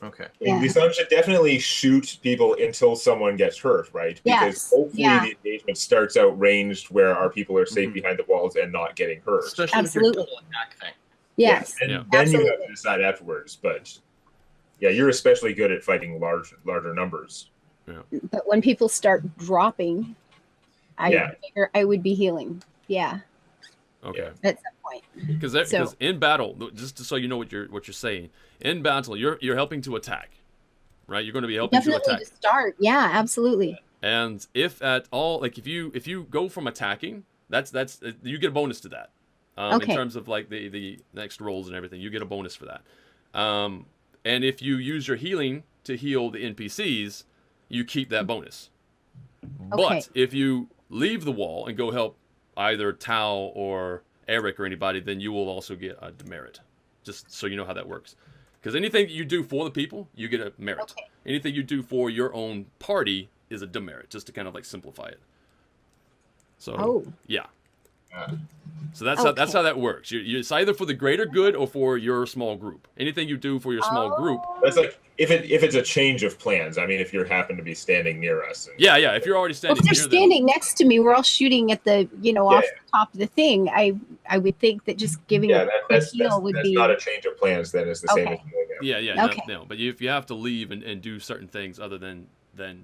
Okay. Yeah. The sun should definitely shoot people until someone gets hurt, right? Because hopefully the engagement starts out ranged where our people are safe behind the walls and not getting hurt. Especially with your double attack thing. Yes. And then you have to decide afterwards. But yeah, you're especially good at fighting larger numbers. Yeah. But when people start dropping, I figure I would be healing. Yeah. Okay. At some point. Because in battle, just so you know what you're saying, in battle you're helping to attack, right? You're going to be helping to attack. To start. Yeah, absolutely. And if at all, like if you go from attacking, that's you get a bonus to that. In terms of like the next rolls and everything, you get a bonus for that. And if you use your healing to heal the NPCs, you keep that bonus. But if you leave the wall and go help either Tao or Eric or anybody, then you will also get a demerit. Just so you know how that works. Because anything that you do for the people, you get a merit. Anything you do for your own party is a demerit, just to kind of like simplify it. So, yeah. So that's how that works. It's either for the greater good or for your small group. Anything you do for your small group. That's like if it's a change of plans. I mean, if you happen to be standing near us. Yeah. If you're already standing. If they're standing next to me, we're all shooting at the off the top of the thing. I would think that just giving a quick heal would be. That's not a change of plans. Then it's the same as doing it. Yeah. No. But if you have to leave and do certain things other than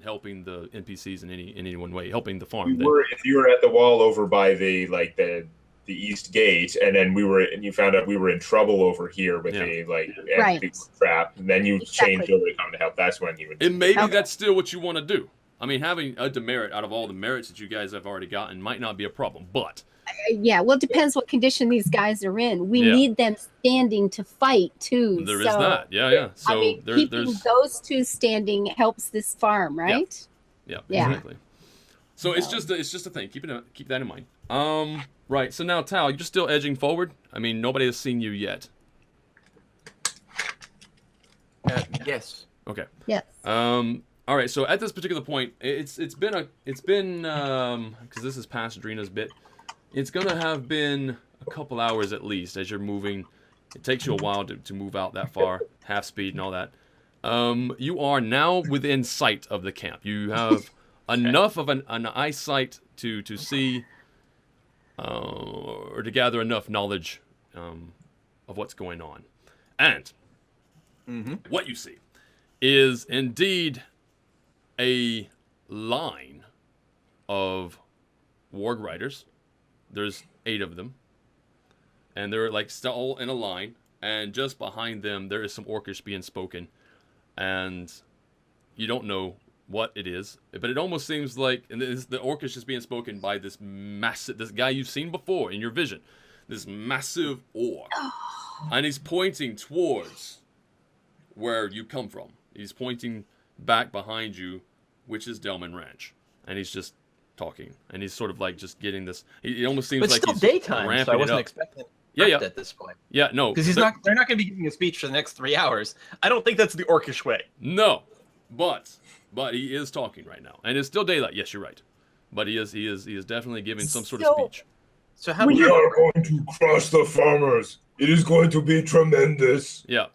helping the NPCs in any one way, helping the farm. If you were at the wall over by the east gate, and then you found out we were in trouble over here with the trap, and then you changed over to come to help. That's when you would. And maybe that's still what you want to do. I mean, having a demerit out of all the merits that you guys have already gotten might not be a problem, but. Well, it depends what condition these guys are in. We need them standing to fight too. There is that. Yeah. So I mean, keeping those two standing helps this farm, right? Yeah. Exactly. So it's just a thing. Keep that in mind. Right. So now, Tal, you're still edging forward. I mean, nobody has seen you yet. Yes. Okay. Yes. All right. So at this particular point, it's been because this is past Drina's bit. It's gonna have been a couple hours at least as you're moving. It takes you a while to move out that far, half speed and all that. You are now within sight of the camp. You have enough of an eyesight to see or to gather enough knowledge of what's going on. And what you see is indeed a line of warg riders. There's 8 of them. And they're like still in a line. And just behind them, there is some Orcish being spoken. And you don't know what it is. But it almost seems like the Orcish is being spoken by this guy you've seen before in your vision. This massive orc. And he's pointing towards where you come from. He's pointing back behind you, which is Delman Ranch. And he's just talking, and he's sort of like just getting this. It almost seems like still he's daytime, ramping so I wasn't it up. expecting. At this point. Yeah, no, because they're not going to be giving a speech for the next 3 hours. I don't think that's the Orcish way. No, but he is talking right now, and it's still daylight. Yes, you're right, but he is definitely giving some sort of speech. So how we are going to crush the farmers. It is going to be tremendous. Yeah.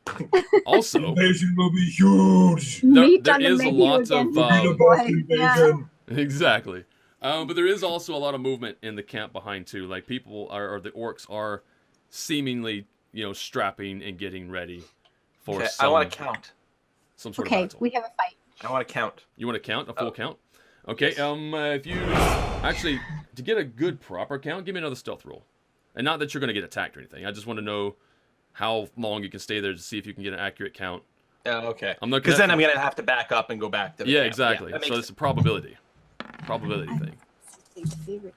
Also, the invasion will be huge. There is a lot of exactly. But there is also a lot of movement in the camp behind too. Like people or the orcs are seemingly, strapping and getting ready for I want to count. Some sort of battle. Okay, we have a fight. I want to count. You want to count? A full count? Okay, if you actually to get a good proper count, give me another stealth roll. And not that you're going to get attacked or anything. I just want to know how long you can stay there to see if you can get an accurate count. Oh, okay. Because then I'm going to have to back up and go back to the camp. Exactly. So it's a probability thing.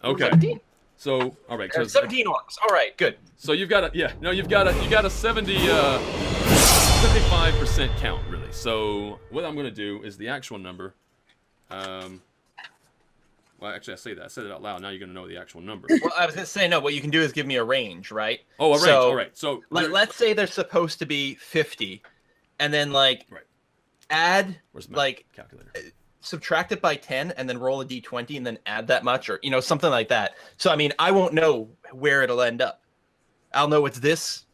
Okay. 17. So all right. 17 orcs. All right. Good. So you've got a 75% count really. So what I'm going to do is the actual number. Well, actually, I said it out loud. Now you're going to know the actual number. Well, I was going to say, no, what you can do is give me a range, right? Oh, a range. All right. So let's say they're supposed to be 50, and then add calculator. Subtract it by 10, and then roll a d20, and then add that much, or something like that. So I mean, I won't know where it'll end up. I'll know it's this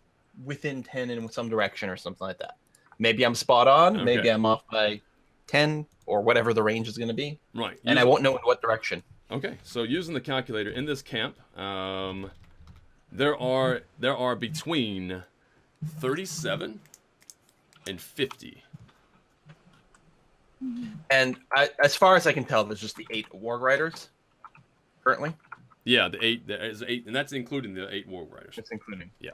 within 10 in some direction or something like that. maybe I'm spot on. Okay. Maybe I'm off by 10 or whatever the range is going to be. Right. And I won't know in what direction. Okay. So using the calculator in this camp, there are between 37 and 50. And as far as I can tell, there's just the 8 Warg Riders currently. Yeah, the 8. There is 8, and that's including the 8 Warg Riders. It's including. Yeah.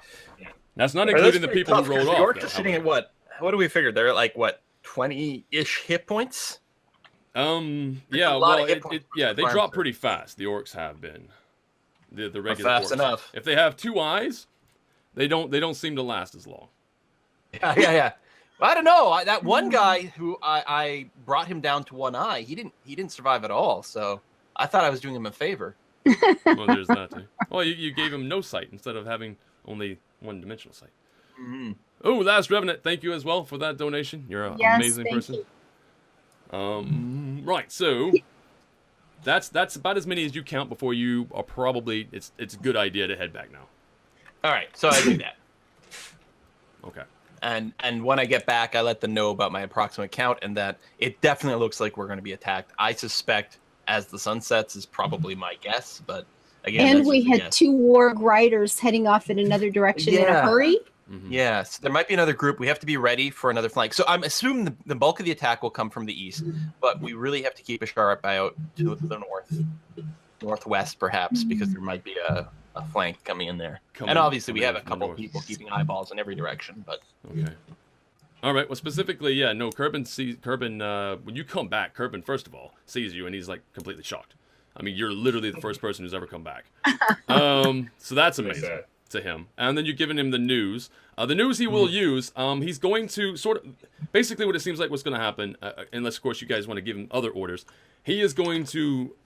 That's not including the people who rolled off. The orcs are sitting at what? What do we figure? They're at like what, 20-ish hit points? Yeah. Well, they drop pretty fast. The orcs have been. The regular fast orcs. Enough. If they have 2 eyes, they don't seem to last as long. Yeah. Well, I don't know. That one guy who I brought him down to 1 eye, he didn't survive at all. So I thought I was doing him a favor. Well, there's that too. Well, you gave him no sight instead of having only 1-dimensional sight. Mm-hmm. Oh, Last Revenant, thank you as well for that donation. You're an amazing person. Right, so that's about as many as you count before you are probably. It's a good idea to head back now. All right, so I do that. Okay. And when I get back, I let them know about my approximate count and that it definitely looks like we're going to be attacked. I suspect as the sun sets is probably my guess, but again, and we had 2 Warg Riders heading off in another direction in a hurry. Mm-hmm. Yes, there mimight be another group. We have to be ready for another flank. So I'm assuming the bulk of the attack will come from the east, but we really have to keep a sharp eye out to the northwest, perhaps, because there might be a flank coming in there. And obviously, we have a couple people keeping eyeballs in every direction. But okay. All right. Well, specifically, yeah. No, Kerbin sees when you come back. Kerbin, first of all, sees you and he's like completely shocked. I mean, you're literally the first person who's ever come back. So that's amazing to him. And then you're giving him the news. The news he will use. He's going to sort of basically what it seems like what's going to happen, unless of course you guys want to give him other orders. He is going to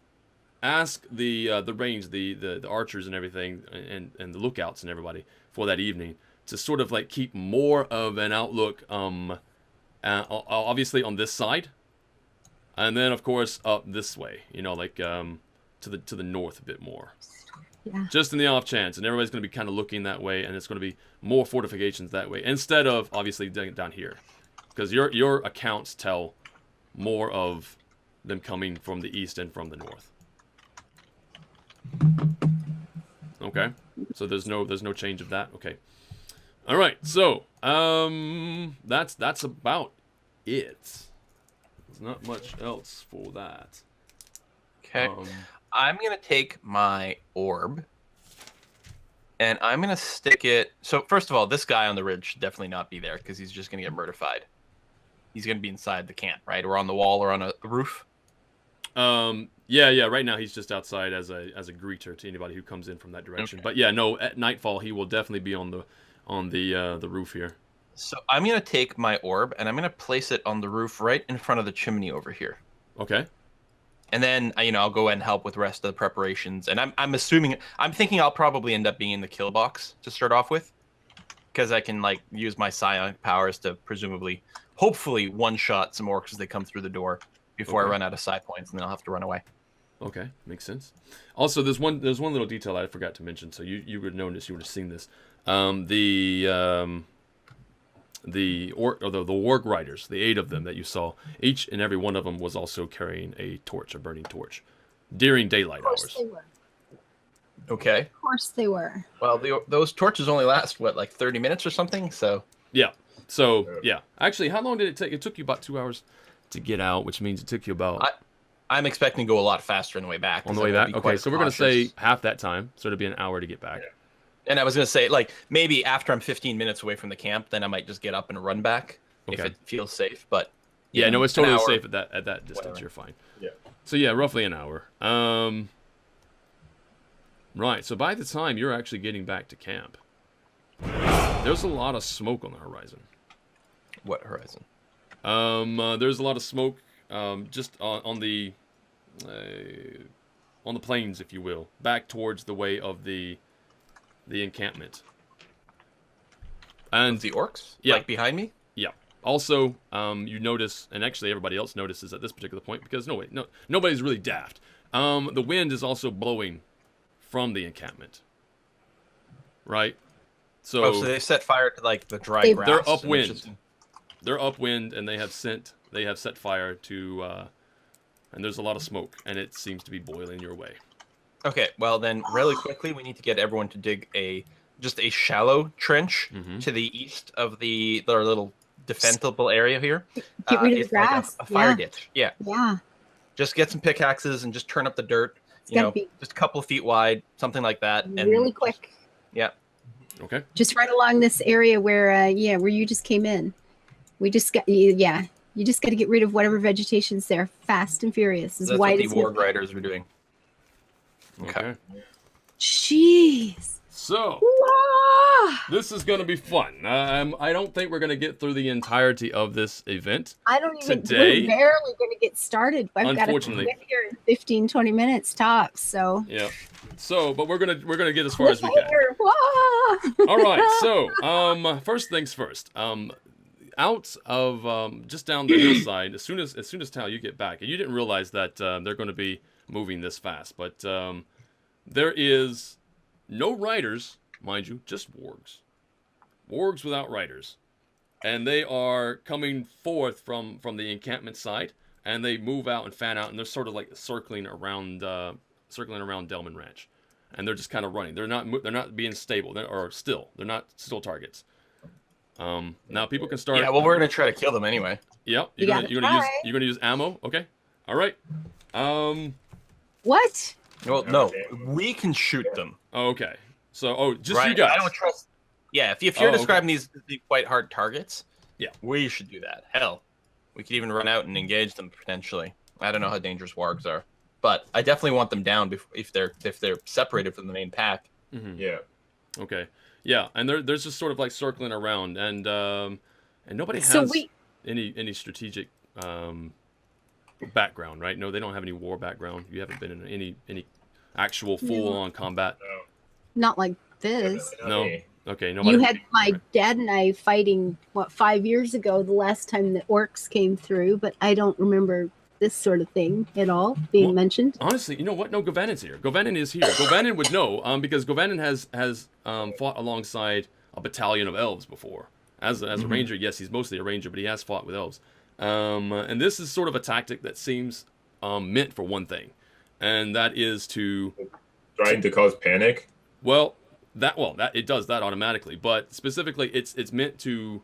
ask the range, the archers and everything, and the lookouts and everybody for that evening to sort of like keep more of an outlook. Obviously on this side, and then of course up this way. You know, like to the north a bit more. Yeah. Just in the off chance, and everybody's going to be kind of looking that way, and it's going to be more fortifications that way instead of obviously down here, because your accounts tell more of them coming from the east and from the north. Okay, so there's no change of that. Okay, all right. So that's about it. There's not much else for that. Okay. I'm going to take my orb, and I'm going to stick it... So, first of all, this guy on the ridge should definitely not be there, because he's just going to get murderfied. He's going to be inside the camp, right? Or on the wall or on a roof? Yeah, right now he's just outside as a greeter to anybody who comes in from that direction. Okay. But yeah, no, at nightfall he will definitely be on the roof here. So, I'm going to take my orb, and I'm going to place it on the roof right in front of the chimney over here. Okay. And then, I'll go and help with the rest of the preparations. And I'm thinking I'll probably end up being in the kill box to start off with. Because I can, use my psionic powers to hopefully one-shot some orcs as they come through the door before I run out of psi points, and then I'll have to run away. Okay, makes sense. Also, there's one little detail I forgot to mention, so you would notice, you would have seen this. The Warg Riders, the 8 of them that you saw, each and every one of them was also carrying a torch, a burning torch, during daylight hours. They were. Okay. Of course they were. Well, those torches only last, 30 minutes or something? So. Yeah. So, yeah. Actually, how long did it take? It took you about 2 hours to get out, which means it took you about... I'm expecting to go a lot faster on the way back. On the way back? Okay, so we're going to say half that time, so it'll be an hour to get back. Yeah. And I was going to say, maybe after I'm 15 minutes away from the camp, then I might just get up and run back if it feels safe. But yeah, no, it's totally safe at that distance. Whatever. You're fine. Yeah. So yeah, roughly an hour. Right. So by the time you're actually getting back to camp, there's a lot of smoke on the horizon. What horizon? There's a lot of smoke, just on the plains, if you will, back towards the way of the encampment. And the orcs? Yeah. Behind me? Yeah. Also, you notice, and actually everybody else notices at this particular point, because nobody's really daft. The wind is also blowing from the encampment. Right? So they set fire to the dry grass. They're upwind. they're upwind, and they have set fire to, and there's a lot of smoke, and it seems to be boiling your way. Okay, well then, really quickly, we need to get everyone to dig just a shallow trench to the east of their little defensible area here. Get rid of the it's grass. like a fire ditch. Yeah. Yeah. Just get some pickaxes and just turn up the dirt. Just a couple of feet wide, something like that. And really quick. Yeah. Okay. Just right along this area where you just came in. We just got you just got to get rid of whatever vegetation's there, fast and furious. That's what the Warg Riders were doing. Okay. Jeez. So this is going to be fun. I don't think we're going to get through the entirety of this event. I don't even. Today, we're barely going to get started. I've got to quit here in 15, 20 minutes tops. So. Yeah. So, but we're gonna get as far as we can. All right. So, first things first. Out of just down the hillside, as soon as Tal, you get back, and you didn't realize that they're going to be moving this fast, but there is no riders, mind you, just wargs without riders, and they are coming forth from the encampment side, and they move out and fan out, and they're sort of like circling around Delman Ranch, and they're just kind of running. They're not being stable. They're not still targets. Now people can start. Yeah, well, we're gonna try to kill them anyway. Yep. You're gonna use ammo. Okay. All right. What? Well, no, we can shoot them. Okay. So, just right. you guys. I don't trust. Yeah, if you're describing these as being quite hard targets, yeah, we should do that. Hell, we could even run out and engage them potentially. I don't know how dangerous wargs are, but I definitely want them down if they're separated from the main pack. Mm-hmm. Yeah. Okay. Yeah, and there's just sort of like circling around, and nobody has any strategic background, right? No, they don't have any war background. You haven't been in any actual full-on combat. Not like this. No. Okay. Nobody. You had my dad and I fighting 5 years ago, the last time the orcs came through, but I don't remember this sort of thing at all being mentioned. Honestly, you know what? No, Govanen's here. Govanen is here. Govanen would know, because Govanen has fought alongside a battalion of elves before. As a ranger, yes, he's mostly a ranger, but he has fought with elves. And this is sort of a tactic that seems meant for one thing, and that is trying to cause panic. Well, that it does that automatically, but specifically, it's meant to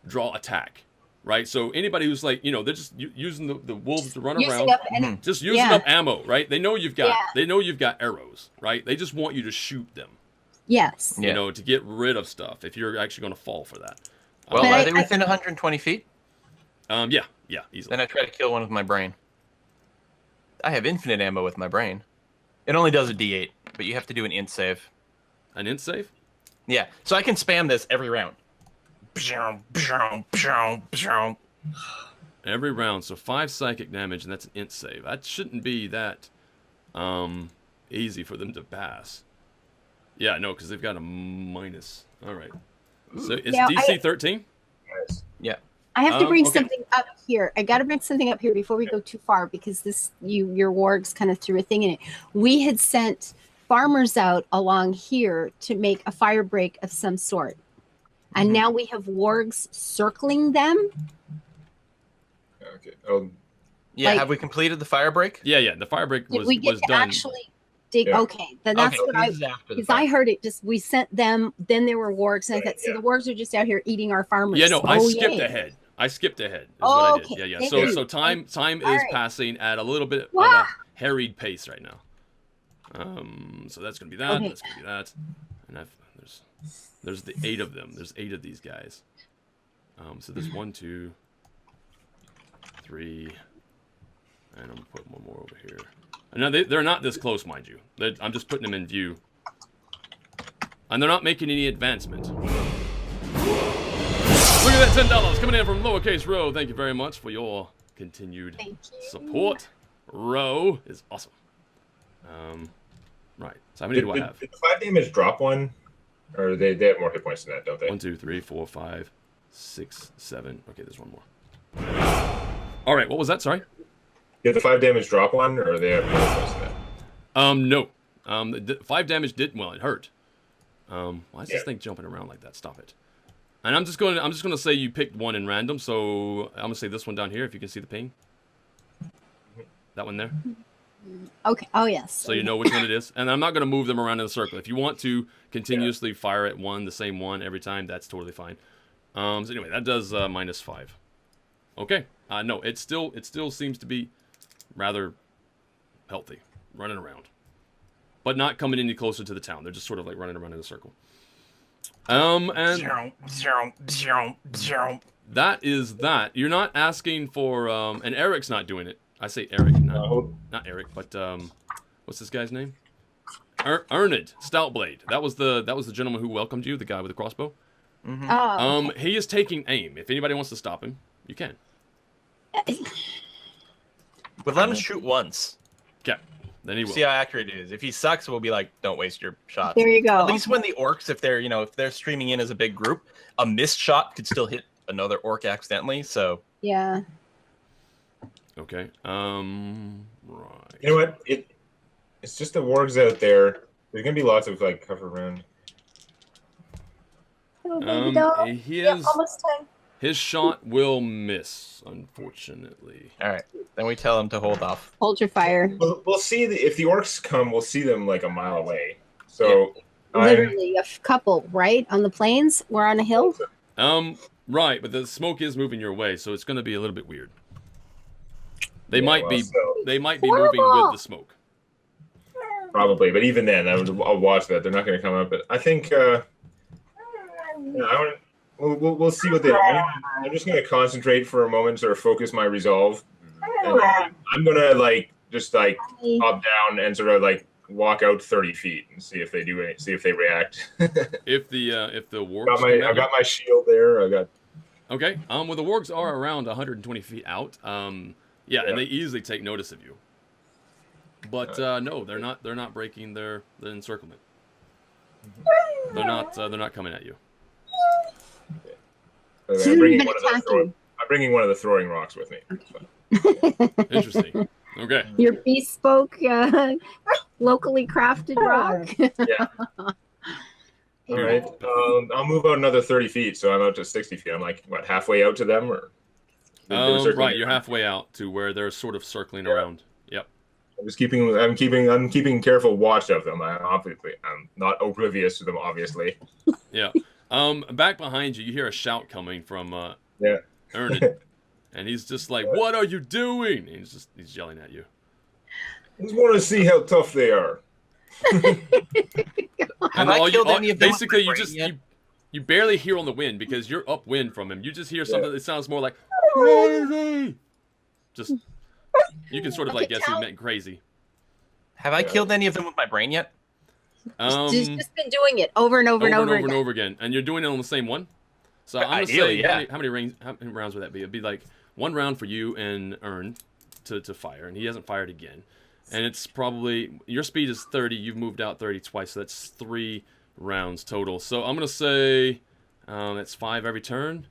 draw attack. Right, so anybody who's like, they're just using the wolves to run around, just using up ammo, right? They know you've got arrows, right? They just want you to shoot them. Yes. To get rid of stuff if you're actually going to fall for that. Well, are they within 120 feet? Yeah, easily. Then I try to kill one with my brain. I have infinite ammo with my brain. It only does a D8, but you have to do an int save. An int save? Yeah, so I can spam this every round. Every round, so 5 psychic damage, and that's an int save. That shouldn't be that easy for them to pass. Yeah, no, because they've got a minus. All right. So it's DC 13? Yeah. I have to bring something up here. I got to bring something up here before we go too far, because your wargs kind of threw a thing in it. We had sent farmers out along here to make a fire break of some sort. And now we have wargs circling them. Okay. Yeah, have we completed the fire break? Yeah. The fire break was we get to done. Actually dig. Yeah. Okay, then that's what because I heard it. Just we sent them. Then there were wargs, and I thought, so the wargs are just out here eating our farmers. Yeah, no, I skipped ahead. Is what I did. Yeah. So time is passing at a little bit of a harried pace right now. So that's gonna be that. Okay. That's gonna be that. And there's the 8 of them. There's 8 of these guys. So there's 1, 2, 3, and I'm gonna put one more over here. And now they're not this close, mind you. I'm just putting them in view, and they're not making any advancement. Look at that $10 coming in from Lowercase Row. Thank you very much for your continued support. Row is awesome. Right. So how many do I have? Did the 5 damage drop one? Or they have more hit points than that, don't they? 1, 2, 3, 4, 5, 6, 7. Okay, there's one more. All right, what was that? Sorry. Did the 5 damage drop one, or they have more hit points than that? No. The 5 damage did. Well, it hurt. Why is this thing jumping around like that? Stop it. And I'm just gonna say you picked one in random. So I'm gonna say this one down here. If you can see the ping. That one there. Okay. Oh yes. So you know which one it is. And I'm not going to move them around in a circle. If you want to continuously fire at the same one every time, that's totally fine. So anyway, that does -5. Okay. No, it still seems to be rather healthy, running around, but not coming any closer to the town. They're just sort of like running around in a circle. And that is that. You're not asking for and Eric's not doing it. I say Eric, not Eric, but what's this guy's name? Erned Stoutblade. That was the gentleman who welcomed you, the guy with the crossbow. Mm-hmm. Oh, okay. He is taking aim. If anybody wants to stop him, you can. But let him shoot once. Okay, then he will. See how accurate it is. If he sucks, we'll be like, don't waste your shots. There you go. At least when the orcs, if they're streaming in as a big group, a missed shot could still hit another orc accidentally. So Yeah. Okay. Right. You know what? It's just the wargs out there. There's gonna be lots of like cover around. Oh, baby doll. Almost time. His shot will miss, unfortunately. all right, then we tell him to hold off. Hold your fire. We'll see if the orcs come. We'll see them like a mile away. So Literally a couple, right? On the plains? We're on a hill? Right, but the smoke is moving your way, so it's going to be a little bit weird. They might be moving with the smoke. Probably, but even then, I'll watch that. They're not going to come up. But I think we'll see what they do. I'm just going to concentrate for a moment, sort of focus my resolve. And I'm going to just hop down and sort of walk out 30 feet and see if they do it. See if they react. If the wargs, I got my shield there. Okay. Well, the wargs are around 120 feet out. Yeah, and they easily take notice of you. But no, they're not breaking the encirclement. They're not coming at you. Okay. I'm bringing one of the throwing rocks with me. Okay. Interesting. Okay. Your bespoke, locally crafted rock. Yeah. All right. I'll move out another 30 feet, so I'm out to 60 feet. I'm halfway out to them, or? Right, you're halfway out to where they're sort of circling around. Yep. I'm keeping careful watch of them. I'm not oblivious to them, obviously. Yeah. Back behind you hear a shout coming from Ernest, and he's just like, "What are you doing?" And he's yelling at you. I just want to see how tough they are. Have I killed any of them? Basically, you barely hear on the wind because you're upwind from him. You just hear something that sounds more like crazy. Just you can sort of guess he meant crazy. Have I killed any of them with my brain yet? Just been doing it over and over again, and you're doing it on the same one. So I'm gonna say, how many rounds would that be? It'd be one round for you and Ern to fire, and he hasn't fired again. And it's probably your speed is 30. You've moved out 30 twice, so that's 3 rounds total. So I'm gonna say that's 5 every turn.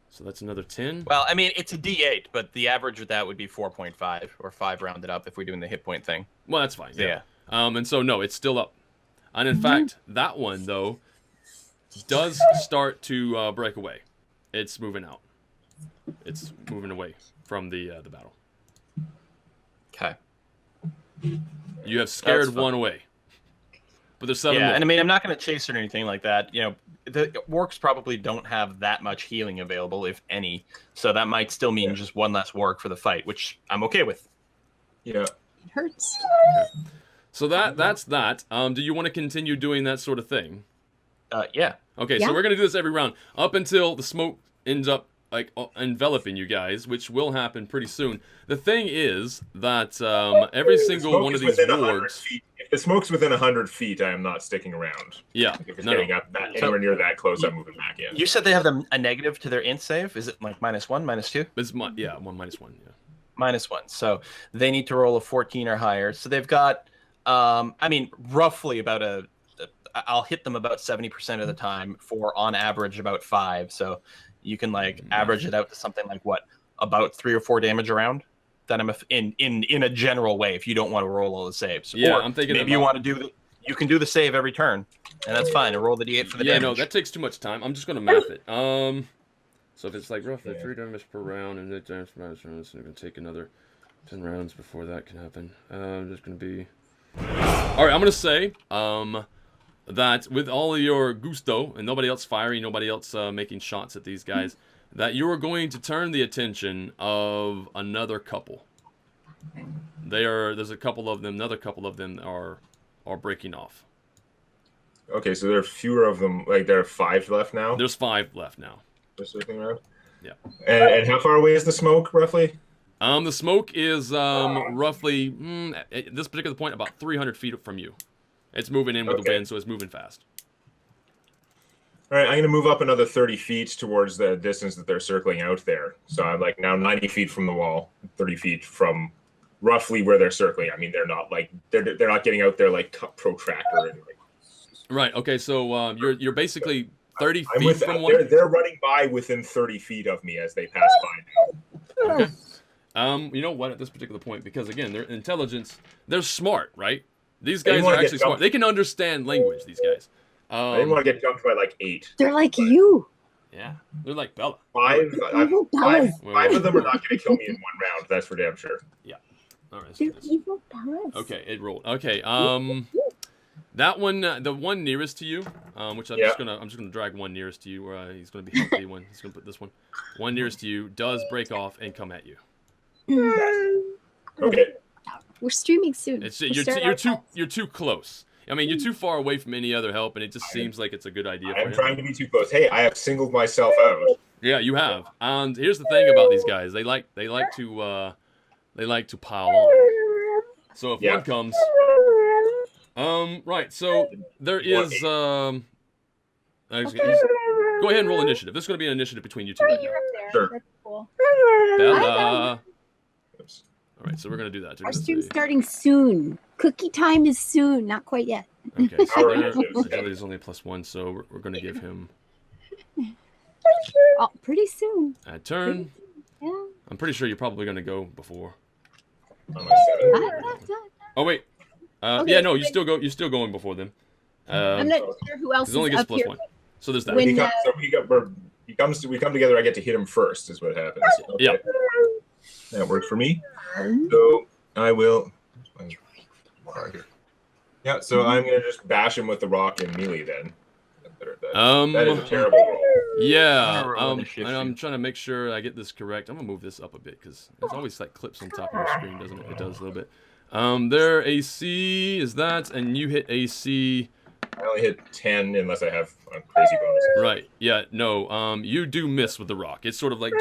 So that's another 10. Well, I mean, it's a D8, but the average with that would be 4.5 or 5 rounded up if we're doing the hit point thing. Well, that's fine. Yeah. And so no, it's still up. And in fact, that one though does start to break away. It's moving out. It's moving away from the battle. Okay. You have scared one away. But there's 7 more. And I mean, I'm not going to chase it or anything like that. The orcs probably don't have that much healing available, if any. So that might still mean just one less warg for the fight, which I'm okay with. Yeah. It hurts. Okay. So that's that. Do you want to continue doing that sort of thing? Yeah. Okay, so we're going to do this every round up until the smoke ends up enveloping you guys, which will happen pretty soon. The thing is that every single one of these wargs... If the smoke's within 100 feet, I am not sticking around. Yeah. If it's getting up anywhere near that close, I'm moving back in. You said they have a negative to their int save? Is it -1, -2? It's -1, yeah. -1. So they need to roll a 14 or higher. So they've got, roughly about I'll hit them about 70% of the time for, on average, about 5. So you can average it out to something like what, about 3 or 4 damage around. That I'm in a general way. If you don't want to roll all the saves, yeah, or I'm thinking maybe you want to do You can do the save every turn, and that's fine. And roll the d8 for the damage. no, that takes too much time. I'm just gonna math it. So if it's like roughly 3 damage per round, and it damage per round, so it's gonna take another 10 rounds before that can happen. Just gonna be. All right, I'm gonna say that with all of your gusto and nobody else firing, nobody else making shots at these guys, that you are going to turn the attention of another couple. There's a couple of them. Another couple of them are breaking off. Okay, so there are fewer of them. Like there are 5 left now. There's 5 left now. Just looking around. Yeah. And how far away is the smoke roughly? The smoke is roughly at this particular point about 300 feet from you. It's moving in with the wind, so it's moving fast. All right, I'm going to move up another 30 feet towards the distance that they're circling out there. So I'm like now 90 feet from the wall, 30 feet from roughly where they're circling. I mean, they're not like they're not getting out there like protractor and like. Right. Okay. So you're basically 30 feet from one. They're running by within 30 feet of me as they pass by now. Okay. You know what? At this particular point, because again, their intelligence, they're smart, right? These guys are actually smart. They can understand language. These guys. I didn't want to get jumped by like 8. They're like you. Yeah, they're like Bella. 5 of them are not going to kill me in 1 round. That's for damn sure. Yeah. All right. They're evil Bellas. Okay, it rolled. Okay. That one, the one nearest to you, which I'm just gonna drag one nearest to you, where he's gonna be healthy one. He's gonna put this one. One nearest to you does break off and come at you. Okay. We're streaming soon. You're too close. I mean, you're too far away from any other help, and it just seems like it's a good idea. I'm trying to be too close. Hey, I have singled myself out. Yeah, you have. And here's the thing about these guys: they like to pile on. So if one comes, right. So there is go ahead and roll initiative. This is going to be an initiative between you two. Right now. Sure. That's cool. Bella. All right, so we're going to do that. Our stream's starting soon. Cookie time is soon. Not quite yet. Okay, so agility is only +1, so we're going to give him Oh, pretty soon. a turn. Yeah. I'm pretty sure you're probably going to go before. On my 7. Oh wait. Okay, yeah, no, you're still going before them. I'm not sure who else It only is gets up here. +1. So there's that. When- We come together. I get to hit him first. Is what happens. Okay. Yeah. That works for me. So I will. Yeah. So I'm gonna just bash him with the rock and melee then. That is a terrible roll. Yeah. Roll And I'm trying to make sure I get this correct. I'm gonna move this up a bit because there's always like clips on top of your screen, doesn't it? It does a little bit. Their AC is that, and you hit AC. I only hit 10 unless I have crazy bonuses. Right. Yeah. No. You do miss with the rock. It's sort of like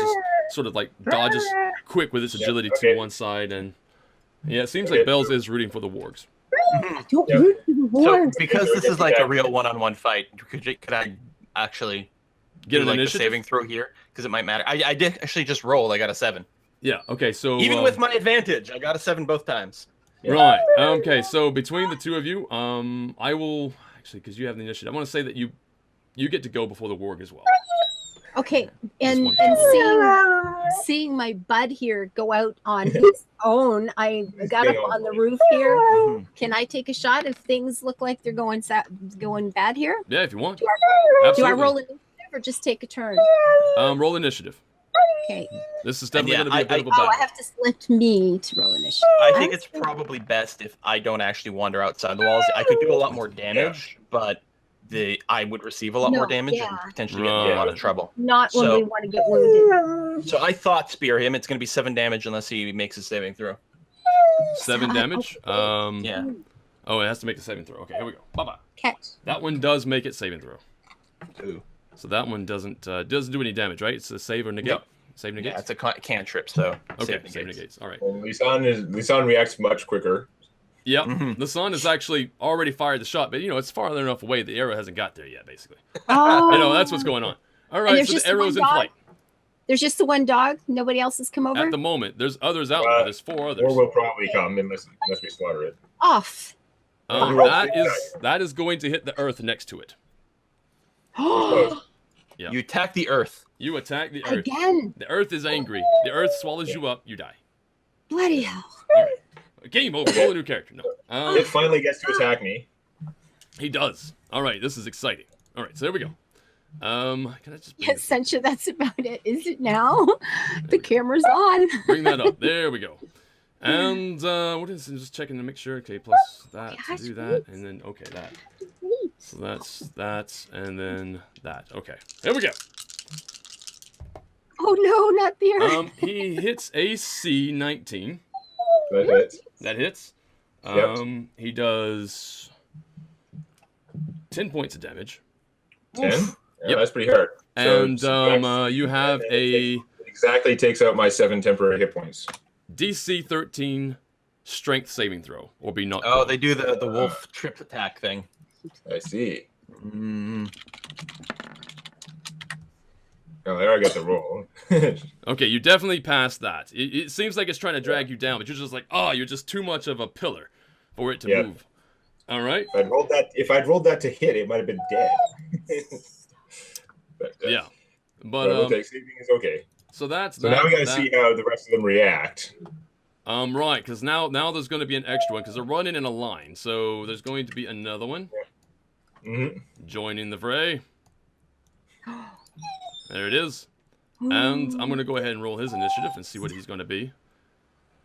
dodges quick with its agility to one side, and yeah, it seems like Bells is rooting for the wargs. Don't root for the So wargs. because this is like a real one-on-one fight, could I actually Get an like the initiative. saving throw here? Because it might matter. I did actually just roll. I got a 7. Yeah. Okay. So Even with my advantage, I got a 7 both times. right. Okay. So between the two of you, I will actually, because you have the initiative, I want to say that you get to go before the warg as well. Okay, This and one. seeing my bud here go out on his own, I got up on the roof here. Can I take a shot if things look like they're going bad here? Yeah, if you want. Do I Absolutely. roll initiative or just take a turn? Roll initiative. Okay. This is definitely Yeah, going to be a bit of a Oh, battle. I have to select me to roll initiative. I think it's probably best if I don't actually wander outside the walls. I could do a lot more damage, but I would receive a lot more damage and potentially get in a lot of trouble. Not when So- we want to get wounded. So I thought spear him. It's going to be 7 damage unless he makes a saving throw. 7 damage. Yeah. Oh, it has to make a saving throw. Okay, here we go. Bye-bye. Catch. That one does make it saving throw. Ooh. So that one doesn't do any damage, right? It's a save or negate. Yep. Save Yeah, negates. it's a cantrip, so Okay, save save negates. negates. All right. Well, Lisan reacts much quicker. Yep. Mhm. The sun has actually already fired the shot, but it's farther enough away. The arrow hasn't got there yet, basically. Oh. That's what's going on. All And right, there's so just the arrow's one in dog? flight. There's just the one dog. Nobody else has come over. At the moment, there's others out there. There's 4 others. Or will probably come unless we slaughter it. Off. That is going to hit the earth next to it. Yeah. You attack the earth. You attack the earth. Again. The earth is angry. The earth swallows you up. You die. Bloody hell. Game over. Roll a new character. No. It finally gets to attack me. He does. All right, this is exciting. All right, so there we go. Can I just bring Yes, this- Sencha, that's about it. Is it now? The camera's on. bring that up? There we go. And what is it? Just checking to make sure. Okay, plus that to Gosh, do that, and then okay that. So that's that, and then that. Okay, there we go. Oh no, not the earth. He hits AC 19. That hits. That hits. Yep. He does 10 points of damage. 10? Yeah, Yep. that's pretty hard. And So you have a exactly takes out my 7 temporary hit points. DC 13 strength saving throw, or be knocked. Oh, prone. they do the wolf trip attack thing. I see. Mm. Oh, there I got the roll. Okay, you definitely passed that. It seems like it's trying to drag you down, but you're just like, oh, you're just too much of a pillar for it to Yeah. move. All right. If I'd rolled that to hit, it might have been dead. But, Yeah. but But okay, saving is okay. so that's So that, now we gotta that. see how the rest of them react. Right, because now there's going to be an extra one because they're running in a line. So there's going to be another one Mm-hmm. joining the fray. There it is. And I'm going to go ahead and roll his initiative and see what he's going to be.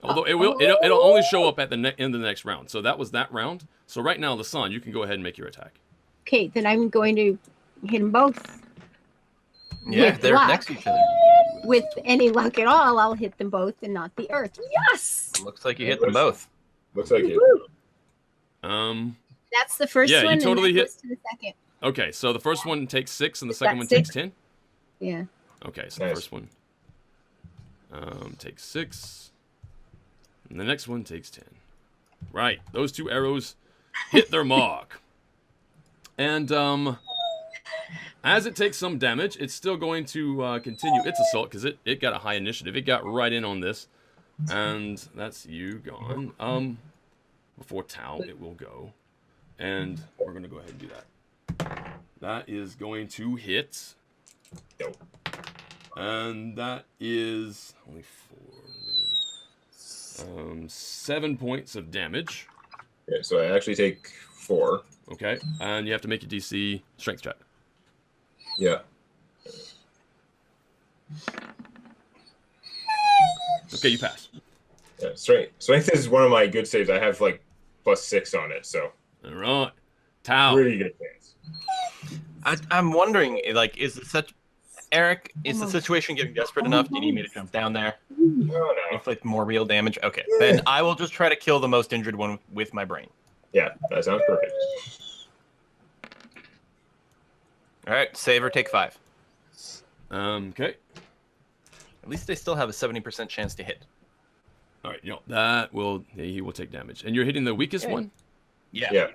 Although it'll only show up at the end of the next round. So that was that round. So right now, Lasan, you can go ahead and make your attack. Okay, then I'm going to hit them both. Yeah, With they're luck. next to each other. With any luck at all, I'll hit them both and not the earth. Yes! Looks like you hit them both. Looks like it. That's the first Yeah, you one. totally and that hit- goes to the second. Okay, so the first one takes 6 and the Is second that one takes 6? 10. Yeah. Okay, so the Nice. first one takes 6, and the next one takes 10. Right, those two arrows hit their mark. And as it takes some damage, it's still going to continue its assault because it got a high initiative. It got right in on this, and that's you gone. Before Tau, it will go, and we're gonna go ahead and do that. That is going to hit. Nope. And that is only 4. 7 points of damage. Okay, so I actually take 4. Okay, and you have to make a DC strength check. Yeah. Okay, you pass. Yeah. Strength is one of my good saves. I have like +6 on it, so All right, Tau. pretty good chance. I'm wondering, like, Eric, is the Almost. situation getting desperate enough? Do you need me to jump down there? No. Inflict more real damage? Okay, then I will just try to kill the most injured one with my brain. Yeah, that sounds perfect. All right, save or take 5. Okay. At least they still have a 70% chance to hit. All right, he will take damage, and you're hitting the weakest Okay. one. Yeah.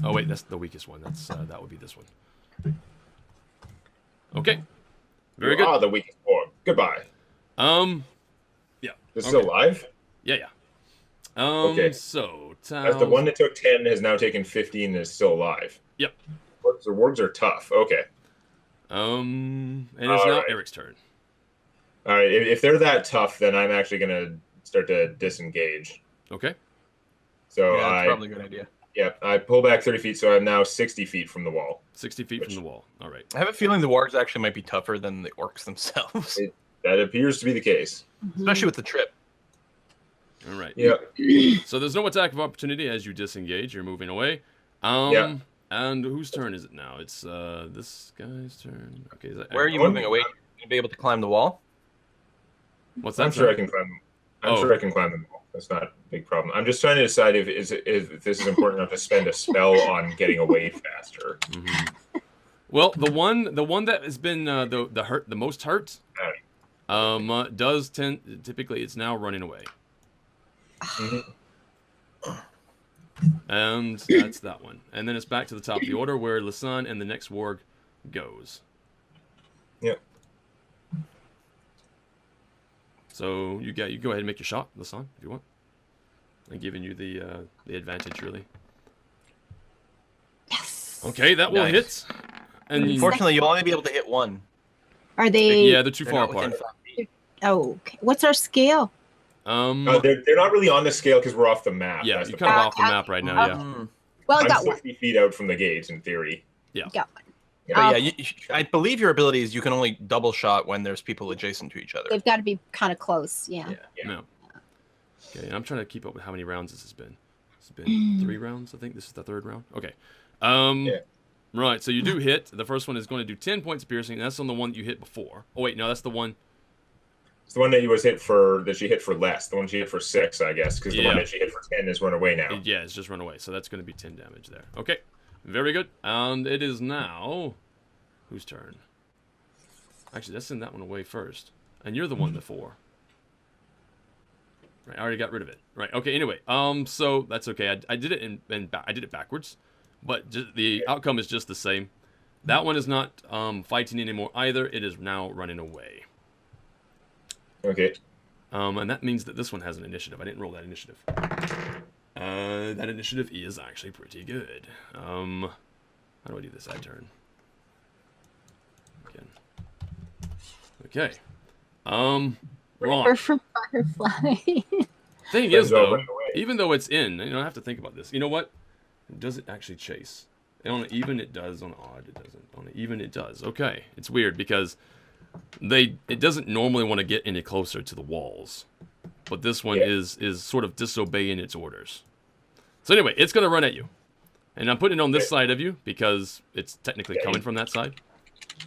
Oh wait, that's the weakest one. That would be this one. Okay. Very You good. are the weakest form. Goodbye. Yeah. This is Okay. still live? Yeah. Okay. So Tau. As the one that took 10 has now taken 15 and is still alive. Yep. The wargs are tough. Okay. And it's now Alright. Eric's turn. All right. If they're that tough, then I'm actually going to start to disengage. Okay. So Yeah, that's probably a good idea. I pull back 30 feet, so I'm now 60 feet from the wall. 60 feet from the wall. All right. I have a feeling the wargs actually might be tougher than the orcs themselves, That appears to be the case. especially with the trip. All right. Yeah. So there's no attack of opportunity as you disengage. You're moving away. Yeah. And whose turn is it now? It's this guy's turn. Okay. Is that Where are you Oh. moving away? You be able to climb the wall? What's that? I'm sure I sorry? can climb. Oh. I'm sure I can climb them all. That's not a big problem. I'm just trying to decide if this is important enough to spend a spell on getting away faster. Mhm. Well, the one that has been the most hurt, does typically it's now running away, Mhm. and that's that one. And then it's back to the top of the order where Lasan and the next warg goes. Yep. So you go ahead and make your shot, Lasan, if you want. I'm giving you the advantage, really. Yes. Okay, that will Nice. hit. And Unfortunately, you'll only be able to hit one. Are they? yeah, they're too They're far not within apart. 5 feet. Oh, okay. What's our scale? They're not really on the scale because we're off the map. Yeah, That's you're the kind of problem. off the map right now. Yeah. Mm. Well, I I'm got one. 60 feet out from the gates in theory. Got one. But yeah, I believe your ability is you can only double shot when there's people adjacent to each other. They've got to be kind of close. Yeah. No. Okay, I'm trying to keep up with how many rounds this has been. It's been 3 rounds, I think. This is the 3rd round. Okay. Right, so you do hit. The first one is going to do 10 points of piercing. That's on the one that you hit before. Oh, wait, no, that's the one. It's the one that she hit for less. The one she hit for 6, I guess, because the one that she hit for 10 is run away now. Yeah, it's just run away. So that's going to be 10 damage there. Okay, very good. And it is now... Whose turn? Actually, let's send that one away first. And you're the one before. Right, I already got rid of it. Right, okay, anyway. So that's okay. I did it I did it backwards. But the outcome is just the same. That one is not fighting anymore either. It is now running away. Okay. And that means that this one has an initiative. I didn't roll that initiative. That initiative is actually pretty good. How do I do this side turn? Again. Okay. Remember from Firefly. Thing is, though, even though it's in, I have to think about this. You know what? Does it actually chase? On an even it does, on an odd it doesn't. On an even it does. Okay. It's weird because it doesn't normally want to get any closer to the walls. But this one is sort of disobeying its orders. So anyway, it's going to run at you. And I'm putting it on this side of you because it's technically coming from that side.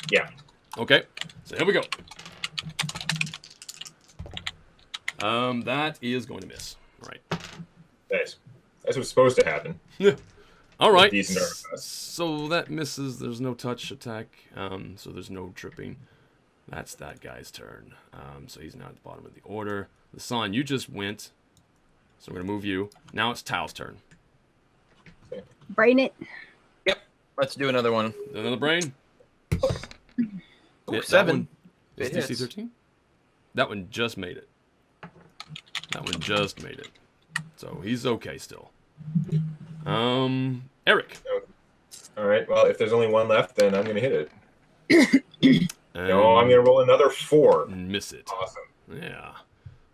Yeah. Okay. So here we go. That is going to miss. Right. Nice. That's what's supposed to happen. Yeah. All right. Decent So that misses. There's no touch attack. So there's no tripping. That's that guy's turn. So he's now at the bottom of the order. Lasan, you just went. So we're going to move you. Now it's Tal's turn. Brain it. Yep. Let's do another one. Another brain. Ooh, 7. Is DC 13? That one just made it. That one just made it. So he's okay still. Eric. All right. Well, if there's only one left, then I'm going to hit it. No, I'm going to roll another 4. Miss it. Awesome. Yeah.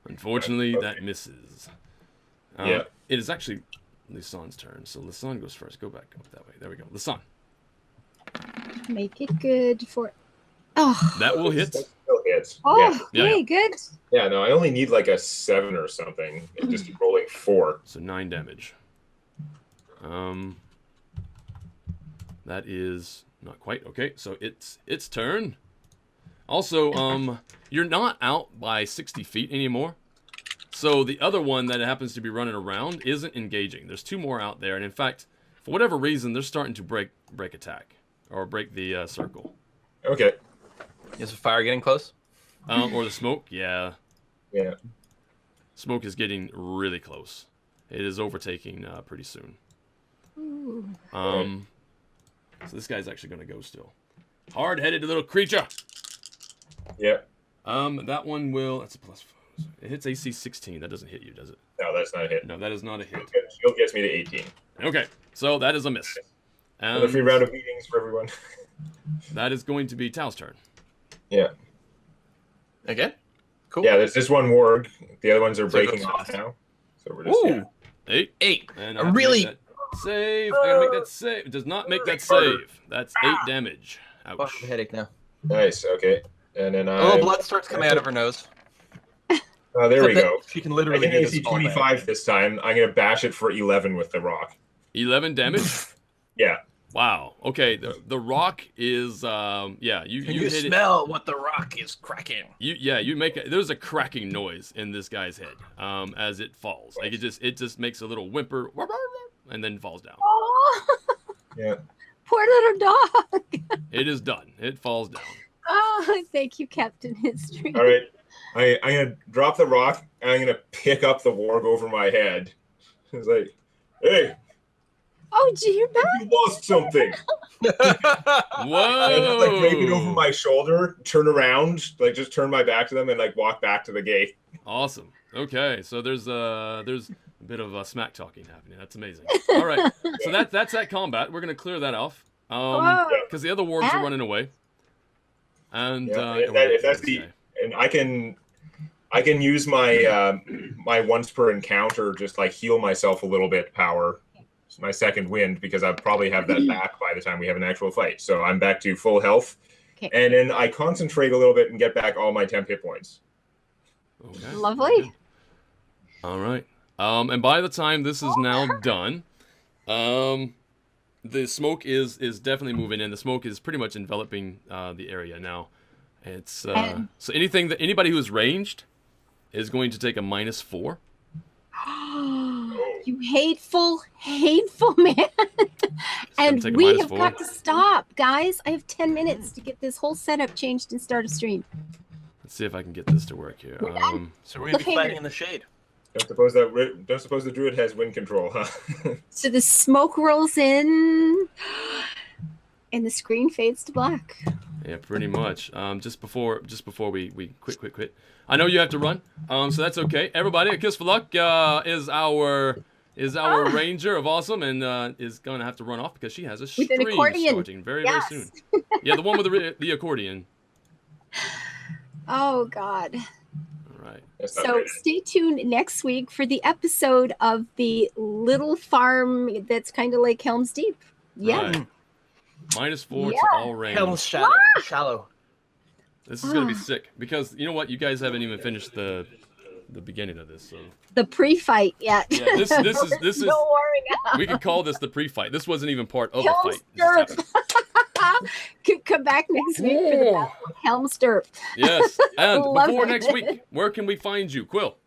Unfortunately, that misses. Yeah. It is actually Lisan's turn. So Lisan goes first. Go back up that way. There we go. Lisan. Make it good for... Oh. That will hit. That still hits. Oh, Yeah. okay, good. Yeah, no, I only need like a 7 or something. It's just rolling 4. So 9 damage. That is not quite okay. So it's its turn. Also, you're not out by 60 feet anymore. So the other one that happens to be running around isn't engaging. There's 2 more out there, and in fact, for whatever reason, they're starting to break attack or break the circle. Okay. Is the fire getting close? Or the smoke, yeah. Yeah. Smoke is getting really close. It is overtaking pretty soon. Ooh. So this guy's actually going to go still. Hard-headed little creature. Yeah. That one will. That's a +4. It hits AC 16. That doesn't hit you, does it? No, that's not a hit. No, that is not a hit. Shield gets me to 18. Okay, so that is a miss. Another free round of meetings for everyone. That is going to be Tal's turn. Yeah. Again? Cool. Yeah, there's this one warg. The other ones are So it breaking goes off fast. now. So we're just... Ooh. 8. 8. And A I have to really... make that save. I gotta make that save. It does not make that save. That's 8 damage. Ouch. Oh, the headache now. Nice, okay. And then A little blood starts coming out of her nose. there we Except go. that She can I literally think do AC this all day. 25 this time. I'm going to bash it for 11 with the rock. 11 damage? Yeah. Wow. Okay, the rock is yeah, you Can hit you it. smell what the rock is cracking? You make there's a cracking noise in this guy's head as it falls. Like it just makes a little whimper and then falls down. Oh. Yeah. Poor little dog. It is done. It falls down. Oh, thank you, Captain History. All right. I'm going to drop the rock, and I'm going to pick up the warg over my head. It's like, hey, Oh, gee, you're back. you lost something. Whoa! I just, like, drape it over my shoulder, turn around, like, just turn my back to them, and, like, walk back to the gate. Awesome. Okay, so there's a bit of smack talking happening. That's amazing. All right, so that's that combat. We're gonna clear that off. Whoa. Because the other wargs are running away. And Yeah, yeah, if that's the... And I can I can use my my once per encounter, just like heal myself a little bit power. It's my second wind, because I'll probably have that back by the time we have an actual fight. So I'm back to full health. Okay. And then I concentrate a little bit and get back all my temp hit points. Okay. Lovely. All right. And by the time this is now done, the smoke is definitely moving in. The smoke is pretty much enveloping the area now. It's so anybody who is ranged is going to take a -4. You hateful man. And take a we have -4. got to stop, guys. I have 10 minutes to get this whole setup changed and start a stream. Let's see if I can get this to work here. So we're gonna be fighting in the shade. Don't suppose the druid has wind control, huh? So the smoke rolls in, and the screen fades to black. Yeah, pretty much. Just before we quit. I know you have to run, so that's okay. Everybody, a kiss for luck is our ranger of awesome, and is gonna have to run off because she has a With an stream accordion. starting very Yes. soon. Yeah, the one with the accordion. Oh God. All right. That's not So right. stay tuned next week for the episode of the little farm that's kind of like Helm's Deep. Yeah. Right. -4 to Yeah. all range. Hell's shallow. This is gonna be sick because you know what? You guys haven't even finished the beginning of this, so The pre-fight yet. yeah, this is Don't worry now. we could call this the pre-fight. This wasn't even part of Helm's the fight. This just happened. Come back next week for the battle of Helm's Deep. Yes, and Love before it. next week, where can we find you, Quill?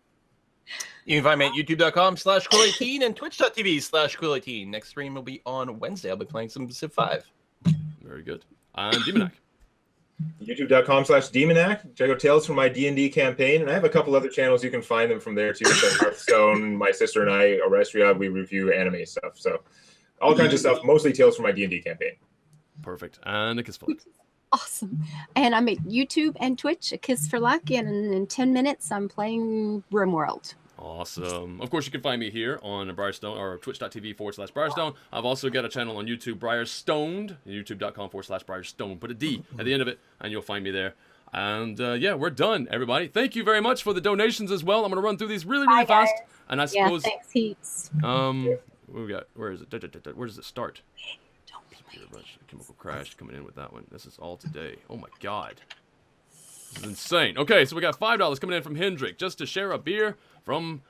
You can find me at youtube.com/Quill18 and twitch.tv/Quill18. Next stream will be on Wednesday. I'll be playing some Civ 5. Very good. And Demonac. YouTube.com/Demonac. Check out Tales from my D&D campaign. And I have a couple other channels. You can find them from there too. So Hearthstone, my sister and I, Orestria, we review anime stuff. So all kinds of stuff, mostly Tales from my D&D campaign. Perfect. And a kiss for luck. Awesome. And I'm at YouTube and Twitch, A Kiss for Luck. And in 10 minutes, I'm playing RimWorld. Awesome. Of course, you can find me here on Briarstone or twitch.tv/Briarstone. I've also got a channel on YouTube, Briarstoned, youtube.com/Briarstone. Put a D at the end of it, and you'll find me there. And yeah, we're done, everybody. Thank you very much for the donations as well. I'm going to run through these really Bye, fast. guys. And I Yeah, suppose, thanks heaps. what we got? Where is it? Where does it start? Don't be Superior late. Brush, Chemical Crash coming in with that one. This is all today. Oh my god. This is insane. Okay, so we got $5 coming in from Hendrik just to share a beer from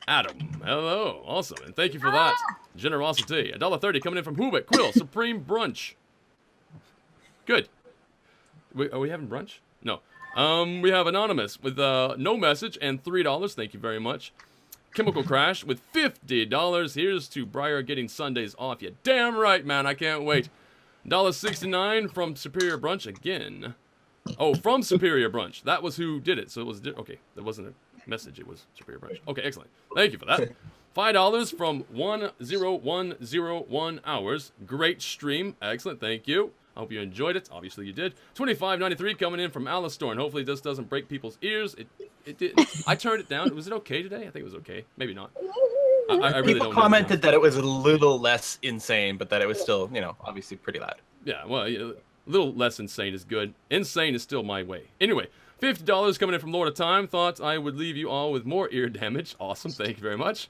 Adam. Hello. Awesome. And thank you for that generosity. $1.30 coming in from Hubert Quill. Supreme Brunch. Good. Are we having brunch? No. We have Anonymous with no message and $3. Thank you very much. Chemical Crash with $50. Here's to Briar getting Sundays off. You damn right, man. I can't wait. $1.69 from Superior Brunch again. Oh, from Superior Brunch. That was who did it. So it was okay. That wasn't a message. It was Superior Brunch. Okay, excellent. Thank you for that. $5 from 10101 hours. Great stream. Excellent. Thank you. I hope you enjoyed it. Obviously you did. $25.93 coming in from Alistor, and hopefully this doesn't break people's ears. It didn't. I turned it down. Was it okay today? I think it was okay. Maybe not. I really People don't know. commented that it was a little less insane, but that it was still, obviously pretty loud. Yeah, well, a little less insane is good. Insane is still my way. Anyway, $50 coming in from Lord of Time. Thought I would leave you all with more ear damage. Awesome. Thank you very much.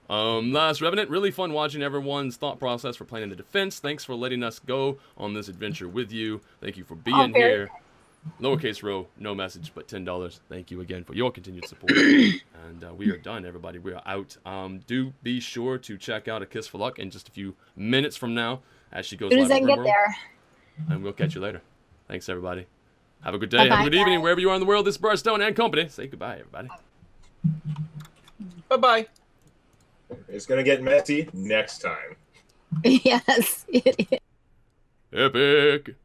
Last Revenant, really fun watching everyone's thought process for planning the defense. Thanks for letting us go on this adventure with you. Thank you for being here. Lowercase row, no message, but $10. Thank you again for your continued support. And we are done, everybody. We are out. Do be sure to check out A Kiss for Luck in just a few minutes from now as she goes As soon as live I on get Rimworld. there. And we'll catch you later. Thanks, everybody. Have a good day. Bye-bye, Have a good evening guys. wherever you are in the world. This is Briarstone and Company. Say goodbye, everybody. Bye-bye. It's going to get messy next time. Yes, it is. Epic.